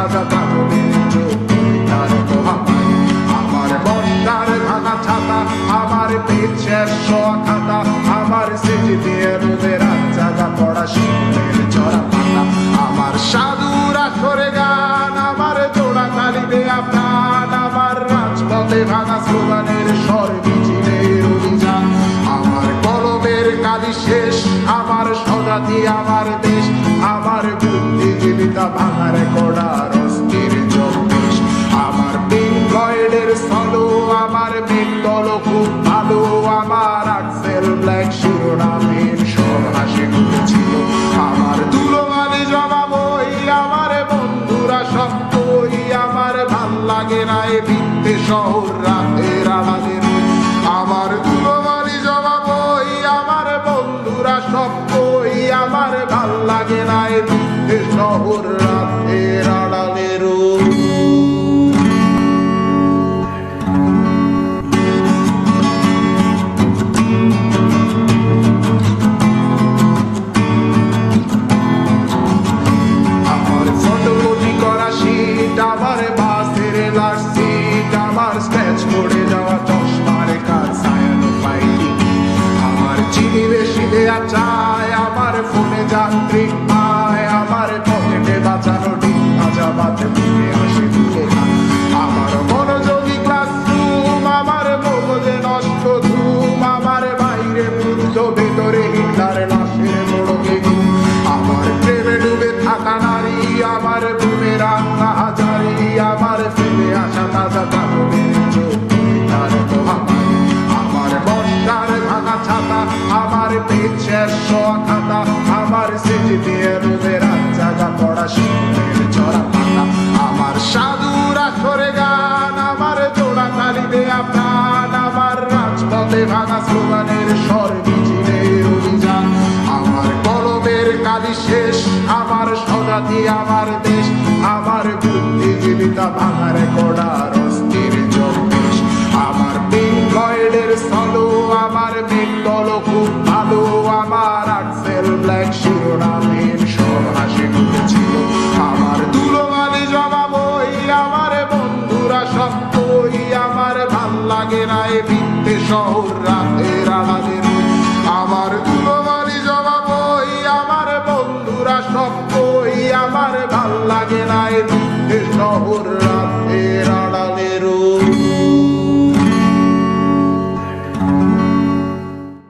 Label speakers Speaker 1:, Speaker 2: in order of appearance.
Speaker 1: তাজা তাহলে তার মহামারী। আমার বর্ষার ভাঙা ছাতা, আমার পেট শেষ শোয়া খাতা, আমার সেটি দিয়ে রোদের রাত জাগা পড়া শীতের চড়া পাতা। আমার সাধুরা সরে গান, আমার জোড়া তালি দেয়া প্রাণ, আমার রাজপথে ভাঙা স্লোগানের স্বর মিছিলের অভিযান। আমার কলমের কালি শেষ, আমার স্বজাতি আমার দেশ, আমার বুদ্ধিজীবিতা ভাঙার কড়ার অস্থির জগদেশ। আমার পিঙ্ক ফ্লয়েডের সলো, আমার বেঙ্গল খুব ভালো, আমার আক্সেল ব্ল্যাক শিরোনামের সব হাসি মুখেছিল। আমার ধুলোবালি জমা বই, আমার বন্ধুরা সব কই, আমার ভাল লাগে না এ ভিত্তে শহর রাতের আড়ালে রই। আমার ধুলোবালি জমা বই, আমার বন্ধুরা সব কই, আমার ভাল লাগে না এ ভিত্তে শহর রাতের আড়ালে রই। আমার বাসের লাস্ট সিট, আমার স্ক্র্যাচ পড়ে যাওয়া চশমার কাজ ছায়ানো পাইনি। আমার চিনি বেশি দেয়া চায়, আমার ফোনে যান্ত্রিক পায়, আমার পকেটে বাঁচানো ডিম ভাজা বাতে মুখে হাসি তুলে খায়। আমার মনোযোগী ক্লাসরুম, আমার মগজে নষ্ট ধুম, আমার বাইরে বুদ্ধ ভেতরে হিটলার লাশের মোড়কে ঘুম। আমার প্রেমে ডুবে থাকা নারী, আমার বুমেরাং হাজারি, আমার ফেলে আসা তাজা তাহলে তার মহামারী। আমার বর্ষার ভাঙা ছাতা, আমার পেট শেষ শোয়া খাতা, আমার সেটি দিয়ে রোদের রাত জাগা পড়া শীতের চড়া পাতা। আমার সাধুরা সরে গান, আমার জোড়া তালি দেয়া প্রাণ, আমার রাজপথে ভাঙা স্লোগানের স্বর মিছিলের অভিযান। আমার কলমের কালি শেষ, আমার স্বজাতি আমার দেশ, আমার বুদ্ধিজীবিতা ভাঙার কড়ার অস্থির জগদেশ। আমার পিঙ্ক ফ্লয়েডের সলো, আমার বেঙ্গল খুব ভালো, আমার আক্সেল ব্ল্যাক শিরোনামের সব হাসি মুখেছিল। আমার ধুলোবালি জমা বই, আমার বন্ধুরা সব কই, আমার ভাল লাগে না এ ভিত্তে শহর রাতের আড়ালে রই। আমার ধুলোবালি জমা বই, আমার বন্ধুরা সব কই, আমার ভাল লাগে না এ ভিত্তে শহর রাতের আড়ালে।